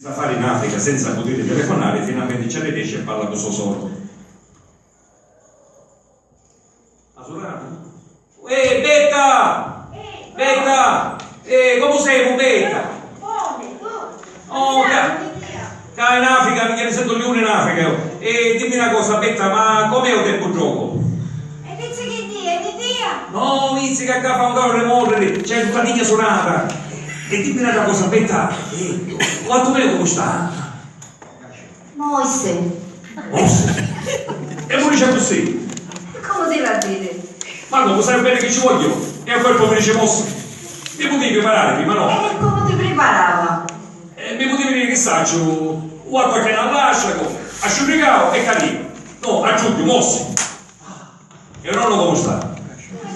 A fare in Africa senza poter telefonare finalmente ce ne riesce e parla con suo sordo. Asurano? Betta! Betta! Come sei, Betta? Oh, ca in Africa, mica ne sento l'uno in Africa. Dimmi una cosa, Betta, ma com'è il tempo gioco? E dici che dia, che dia? No, inizi che fa un cavolo morire, c'è una fatica suonata. E dimmi una cosa, Betta, quanto meno come sta? Moise. Mosse? E voi dice così? Come ti va a dire? Ma no, lo sai bene che ci voglio? E a quel po' mi dice mosse. Mi potevi preparare prima, no? E come ti preparava? Mi potevi dire che saccio, o a qualche all'asciago, a sciuricao e carino. No, a giugno, mosse. E non lo come sta? No,